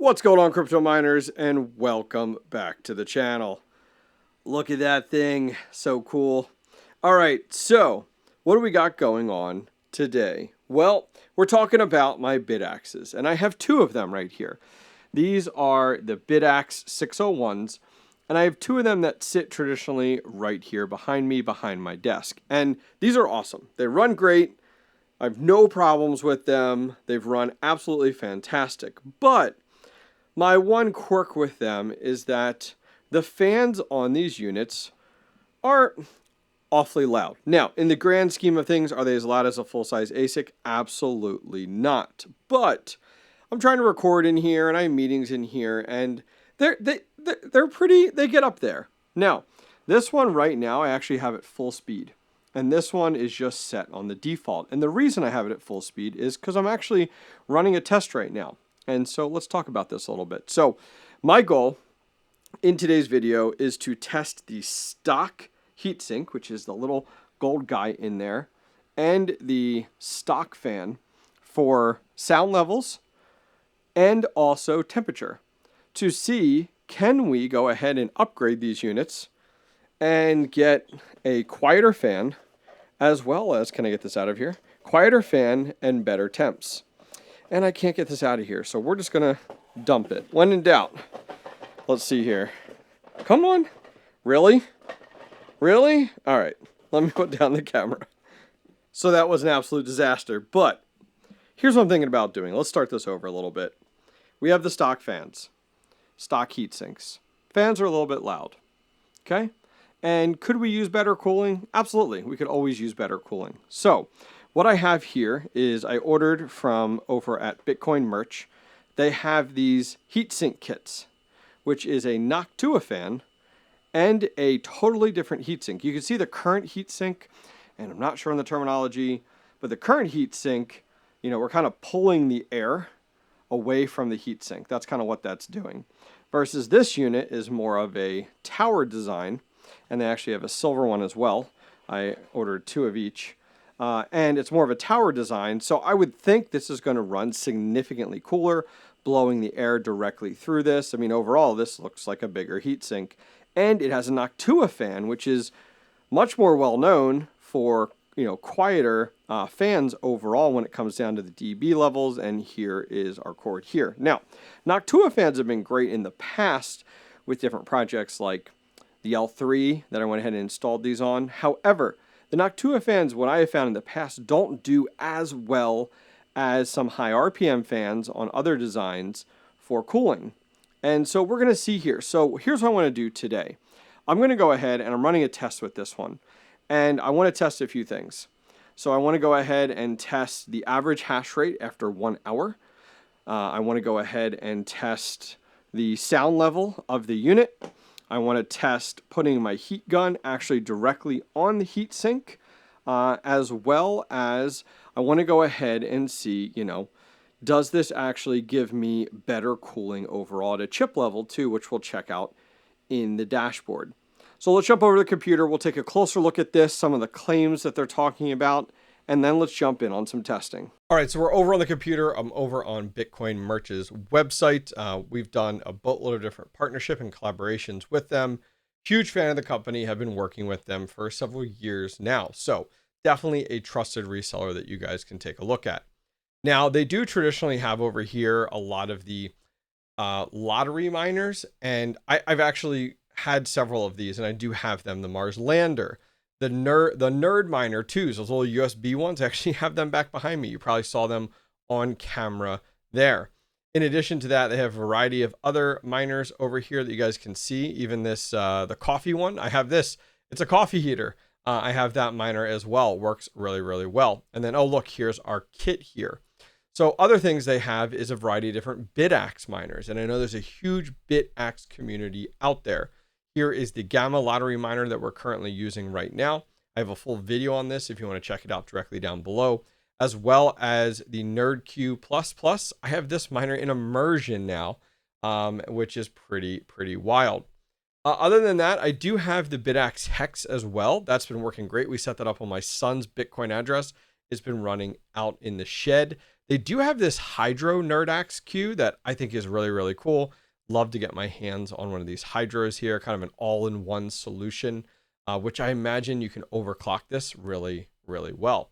What's going on, crypto miners, and welcome back to the channel. Look at that thing, so cool. All right, so what do we got going on today? Well, we're talking about my BITAXEs, and I have two of them right here. These are the BITAXE 601s, and I have two of them that sit traditionally right here behind me, behind my desk. And these are awesome. They run great. I have no problems with them. They've run absolutely fantastic. But my one quirk with them is that the fans on these units are awfully loud. Now, in the grand scheme of things, are they as loud as a full-size ASIC? Absolutely not. But I'm trying to record in here, and I have meetings in here, and they're pretty, they get up there. Now, this one right now, I actually have it full speed. And this one is just set on the default. And the reason I have it at full speed is because I'm actually running a test right now. And so let's talk about this a little bit. So my goal in today's video is to test the stock heatsink, which is the little gold guy in there, and the stock fan for sound levels and also temperature to see, can we go ahead and upgrade these units and get a quieter fan, as well as, can I get this out of here? Quieter fan and better temps. And I can't get this out of here, so we're just going to dump it. When in doubt, let's see here. Come on. Really? Really? All right. Let me put down the camera. So that was an absolute disaster, but here's what I'm thinking about doing. Let's start this over a little bit. We have the stock fans, stock heat sinks. Fans are a little bit loud, okay? And could we use better cooling? Absolutely. We could always use better cooling. So what I have here is I ordered from over at Bitcoin Merch. They have these heatsink kits, which is a Noctua fan and a totally different heatsink. You can see the current heatsink, and I'm not sure on the terminology, but the current heatsink, you know, we're kind of pulling the air away from the heatsink. That's kind of what that's doing. Versus this unit is more of a tower design, and they actually have a silver one as well. I ordered two of each. And it's more of a tower design, so I would think this is going to run significantly cooler, blowing the air directly through this. I mean, overall, this looks like a bigger heatsink. And it has a Noctua fan, which is much more well-known for, you know, quieter fans overall when it comes down to the dB levels, and here is our cord here. Now, Noctua fans have been great in the past with different projects like the L3 that I went ahead and installed these on. However, the Noctua fans, what I have found in the past, don't do as well as some high RPM fans on other designs for cooling. And so we're going to see here. So here's what I want to do today. I'm going to go ahead and I'm running a test with this one. And I want to test a few things. So I want to go ahead and test the average hash rate after 1 hour. I want to go ahead and test the sound level of the unit. I want to test putting my heat gun actually directly on the heat sink, as well as I want to go ahead and see, you know, does this actually give me better cooling overall at a chip level too, which we'll check out in the dashboard. So let's jump over to the computer. We'll take a closer look at this, some of the claims that they're talking about, and then let's jump in on some testing. All right, so we're over on the computer. I'm over on Bitcoin Merch's website. We've done a boatload of different partnership and collaborations with them. Huge fan of the company, have been working with them for several years now. So definitely a trusted reseller that you guys can take a look at. Now, they do traditionally have over here a lot of the lottery miners, and I've actually had several of these, and I do have them. The Mars Lander, the nerd miner too, so those little USB ones, I actually have them back behind me. You probably saw them on camera there. In addition to that, they have a variety of other miners over here that you guys can see. Even this, the coffee one, I have this. It's a coffee heater. I have that miner as well. Works really, really well. And then, oh look, here's our kit here. So other things they have is a variety of different BITAXE miners. And I know there's a huge BITAXE community out there. Here is the Gamma lottery miner that we're currently using right now. I have a full video on this if you want to check it out directly down below, as well as the NerdQ++. I have this miner in immersion now, which is pretty wild. Other than that, I do have the BITAXE Hex as well. That's been working great. We set that up on my son's Bitcoin address. It's been running out in the shed. They do have this Hydro Nerdax Q that I think is really, really cool. Love to get my hands on one of these Hydros here, kind of an all-in-one solution, which I imagine you can overclock this really, really well.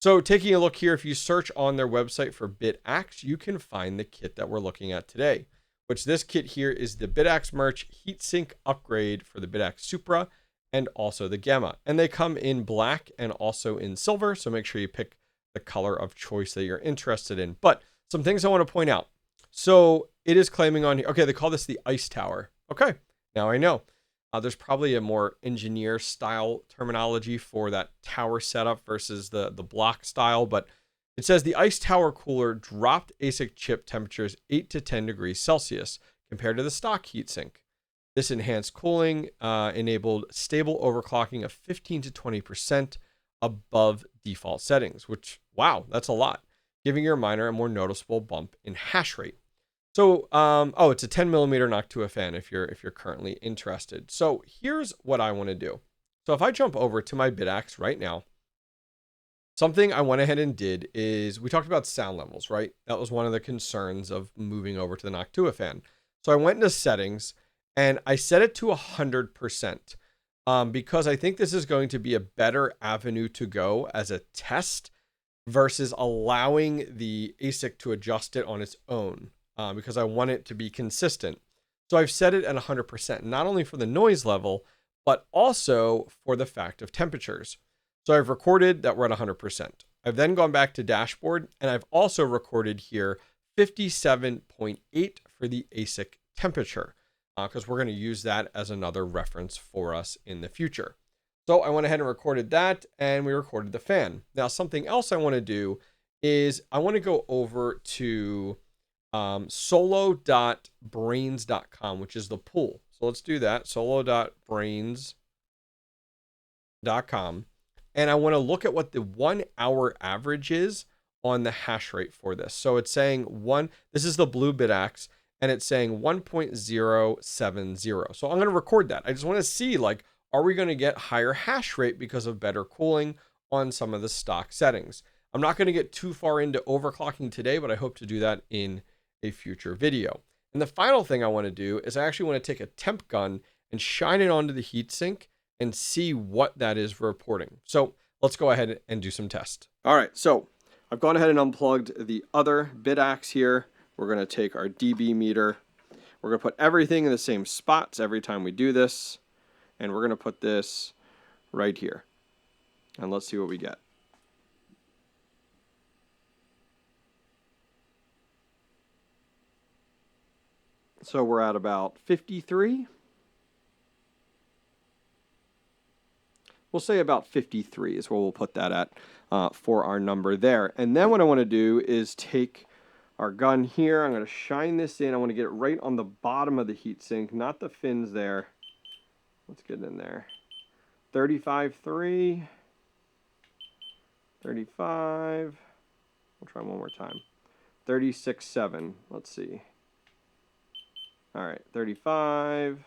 So taking a look here, if you search on their website for BITAXE, you can find the kit that we're looking at today, which this kit here is the BITAXE Merch Heatsink Upgrade for the BITAXE Supra and also the Gamma. And they come in black and also in silver, so make sure you pick the color of choice that you're interested in. But some things I want to point out. So it is claiming on here, okay, they call this the Ice Tower. Okay, now I know. There's probably a more engineer style terminology for that tower setup versus the block style, but it says the Ice Tower cooler dropped ASIC chip temperatures 8 to 10 degrees Celsius compared to the stock heatsink. This enhanced cooling enabled stable overclocking of 15 to 20% above default settings, which, wow, that's a lot, giving your miner a more noticeable bump in hash rate. So, it's a 10 millimeter Noctua fan if you're currently interested. So here's what I want to do. So if I jump over to my BITAXE right now, something I went ahead and did is we talked about sound levels, right? That was one of the concerns of moving over to the Noctua fan. So I went into settings and I set it to 100%, because I think this is going to be a better avenue to go as a test versus allowing the ASIC to adjust it on its own. Because I want it to be consistent. So I've set it at 100%, not only for the noise level, but also for the fact of temperatures. So I've recorded that we're at 100%. I've then gone back to dashboard, and I've also recorded here 57.8 for the ASIC temperature, because we're going to use that as another reference for us in the future. So I went ahead and recorded that, and we recorded the fan. Now, something else I want to do is I want to go over to solo.brains.com, which is the pool. So let's do that. Solo.brains.com. And I want to look at what the 1 hour average is on the hash rate for this. So it's saying this is the blue BITAXE, and it's saying 1.070. So I'm going to record that. I just want to see, like, are we going to get higher hash rate because of better cooling on some of the stock settings? I'm not going to get too far into overclocking today, but I hope to do that in a future video. And the final thing I want to do is I actually want to take a temp gun and shine it onto the heatsink and see what that is reporting. So let's go ahead and do some tests. All right, so I've gone ahead and unplugged the other BITAXE here. We're going to take our dB meter. We're going to put everything in the same spots every time we do this. And we're going to put this right here. And let's see what we get. So we're at about 53. We'll say about 53 is where we'll put that at for our number there. And then what I want to do is take our gun here. I'm going to shine this in. I want to get it right on the bottom of the heatsink, not the fins there. Let's get it in there. 35.3. 35. We'll try one more time. 36.7. Let's see. All right, 35.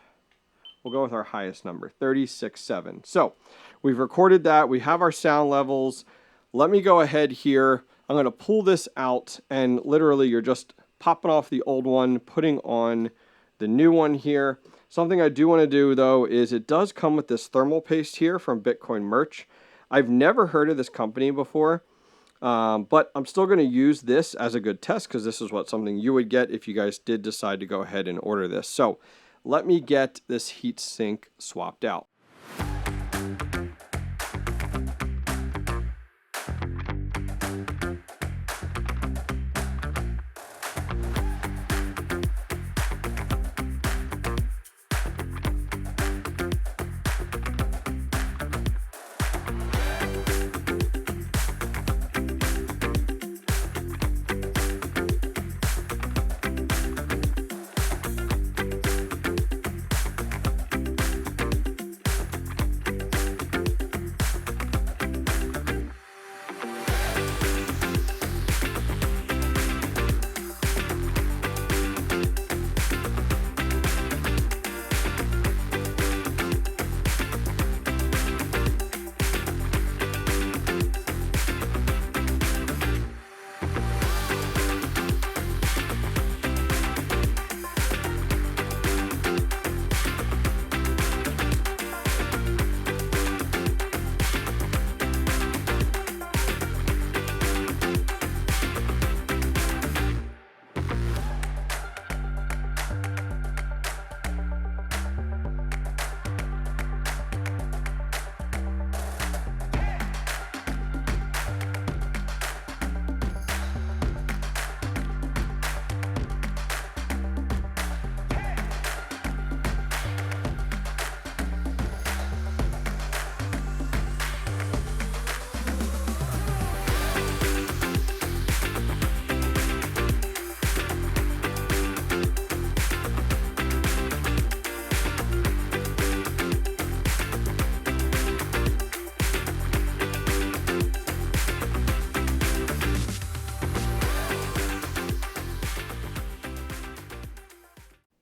We'll go with our highest number, 36.7. So we've recorded that. We have our sound levels. Let me go ahead here. I'm going to pull this out, and literally you're just popping off the old one, putting on the new one here. Something I do want to do, though, is it does come with this thermal paste here from Bitcoin Merch. I've never heard of this company before. But I'm still going to use this as a good test because this is something you would get if you guys did decide to go ahead and order this. So let me get this heatsink swapped out.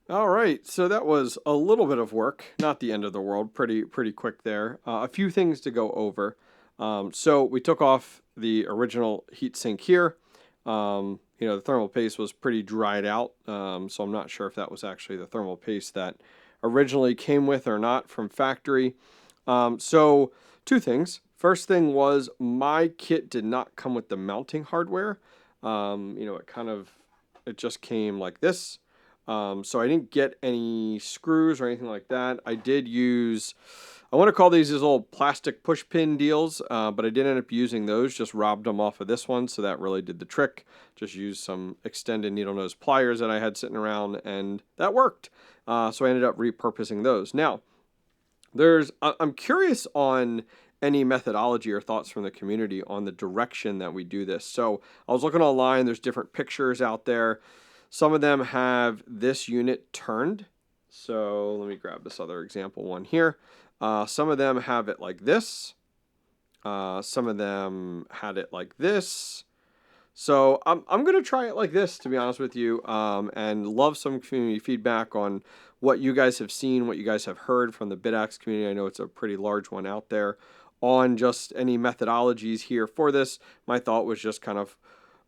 All right, so that was a little bit of work, not the end of the world, pretty quick there. A few things to go over. So we took off the original heatsink here. The thermal paste was pretty dried out, so I'm not sure if that was actually the thermal paste that originally came with or not from factory. So two things. First thing was my kit did not come with the mounting hardware. It just came like this. So I didn't get any screws or anything like that. I did use, I want to call these little plastic push pin deals, but I did end up using those, just robbed them off of this one, so that really did the trick. Just used some extended needle nose pliers that I had sitting around, and that worked. So I ended up repurposing those. Now, I'm curious on any methodology or thoughts from the community on the direction that we do this. So I was looking online, there's different pictures out there. Some of them have this unit turned. So let me grab this other example one here. Some of them have it like this. Some of them had it like this. So I'm going to try it like this, to be honest with you, and love some community feedback on what you guys have seen, what you guys have heard from the BITAXE community. I know it's a pretty large one out there on just any methodologies here for this. My thought was just kind of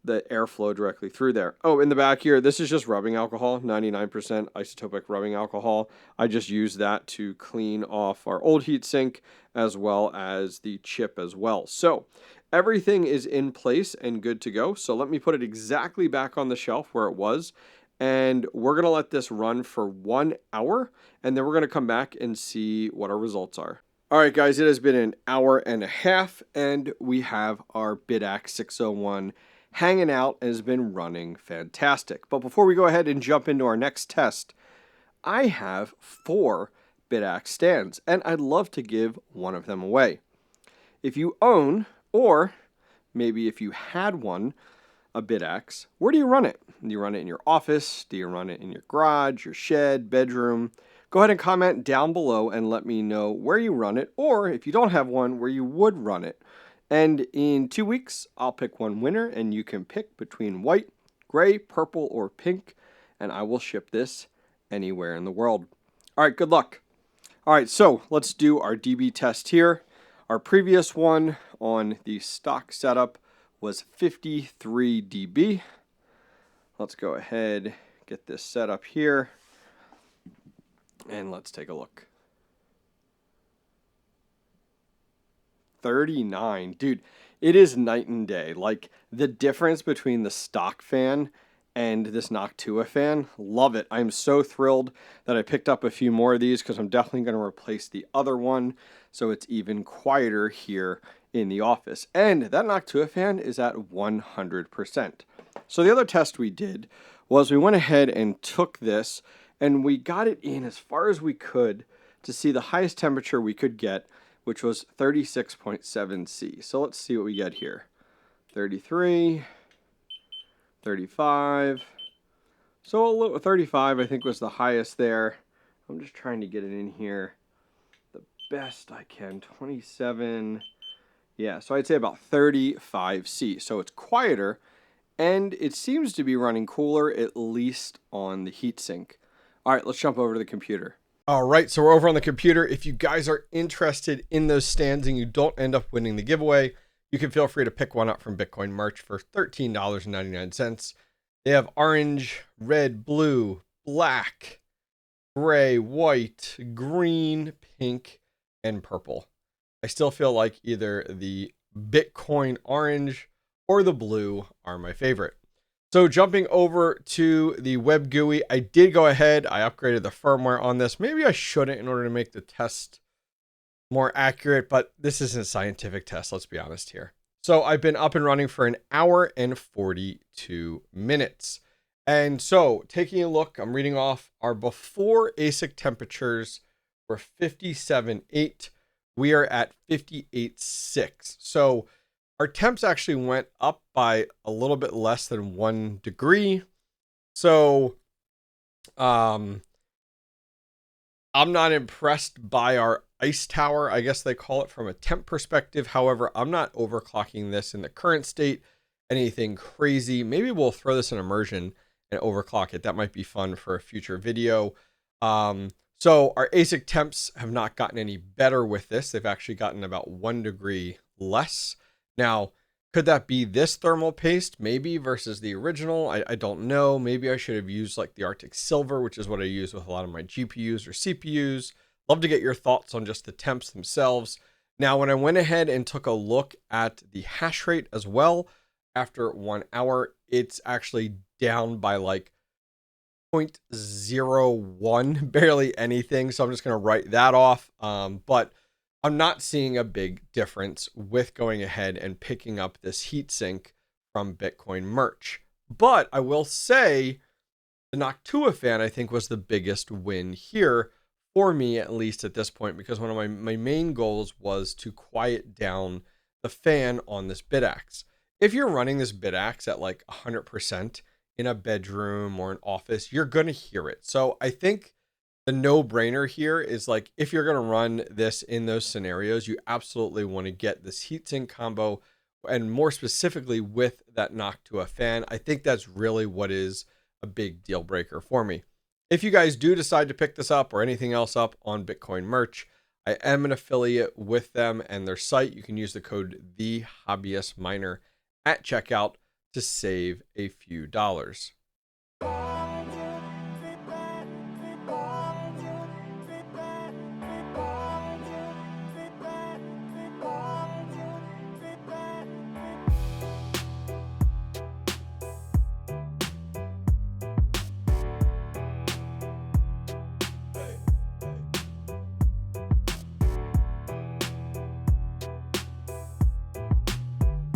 the airflow directly through there. Oh, in the back here, this is just rubbing alcohol, 99% isotopic rubbing alcohol. I just used that to clean off our old heatsink as well as the chip as well. So everything is in place and good to go. So let me put it exactly back on the shelf where it was. And we're going to let this run for 1 hour. And then we're going to come back and see what our results are. All right, guys, it has been an hour and a half. And we have our BITAXE 601 hanging out and has been running fantastic. But before we go ahead and jump into our next test, I have 4 BITAXE stands, and I'd love to give one of them away. If you own, or maybe if you had one, a BITAXE, where do you run it? Do you run it in your office? Do you run it in your garage, your shed, bedroom? Go ahead and comment down below and let me know where you run it, or if you don't have one, where you would run it. And in 2 weeks, I'll pick one winner, and you can pick between white, gray, purple, or pink, and I will ship this anywhere in the world. All right, good luck. All right, so let's do our dB test here. Our previous one on the stock setup was 53 dB. Let's go ahead, get this set up here, and let's take a look. 39. Dude, it is night and day. Like, the difference between the stock fan and this Noctua fan, love it. I'm so thrilled that I picked up a few more of these because I'm definitely going to replace the other one so it's even quieter here in the office. And that Noctua fan is at 100%. So the other test we did was we went ahead and took this and we got it in as far as we could to see the highest temperature we could get, which was 36.7 C. So let's see what we get here. 33, 35. So a little 35 I think was the highest there. I'm just trying to get it in here the best I can. 27. Yeah, so I'd say about 35 C. So it's quieter and it seems to be running cooler, at least on the heatsink. All right, let's jump over to the computer. All right, so we're over on the computer. If you guys are interested in those stands and you don't end up winning the giveaway, you can feel free to pick one up from Bitcoin merch for $13.99. They have orange, red, blue, black, gray, white, green, pink, and purple. I still feel like either the Bitcoin orange or the blue are my favorite. So jumping over to the web GUI, I did go ahead. I upgraded the firmware on this. Maybe I shouldn't in order to make the test more accurate, but this isn't a scientific test. Let's be honest here. So I've been up and running for an hour and 42 minutes. And so taking a look, I'm reading off our before ASIC temperatures were 57.8. We are at 58.6. So our temps actually went up by a little bit less than 1 degree. So I'm not impressed by our ice tower, I guess they call it, from a temp perspective. However, I'm not overclocking this in the current state, anything crazy. Maybe we'll throw this in immersion and overclock it. That might be fun for a future video. So our ASIC temps have not gotten any better with this. They've actually gotten about 1 degree less. Now, could that be this thermal paste maybe versus the original? I don't know. Maybe I should have used like the Arctic Silver, which is what I use with a lot of my GPUs or CPUs. Love to get your thoughts on just the temps themselves. Now, when I went ahead and took a look at the hash rate as well, after 1 hour, it's actually down by like 0.01, barely anything. So I'm just going to write that off. But I'm not seeing a big difference with going ahead and picking up this heatsink from Bitcoin Merch. But I will say the Noctua fan, I think, was the biggest win here for me, at least at this point, because one of my main goals was to quiet down the fan on this BITAXE. If you're running this BITAXE at like 100% in a bedroom or an office, you're going to hear it. So I think the no-brainer here is like, if you're going to run this in those scenarios, you absolutely want to get this heatsink combo, and more specifically with that Noctua fan. I think that's really what is a big deal breaker for me. If you guys do decide to pick this up or anything else up on Bitcoin Merch, I am an affiliate with them and their site. You can use the code TheHobbyistMiner at checkout to save a few dollars.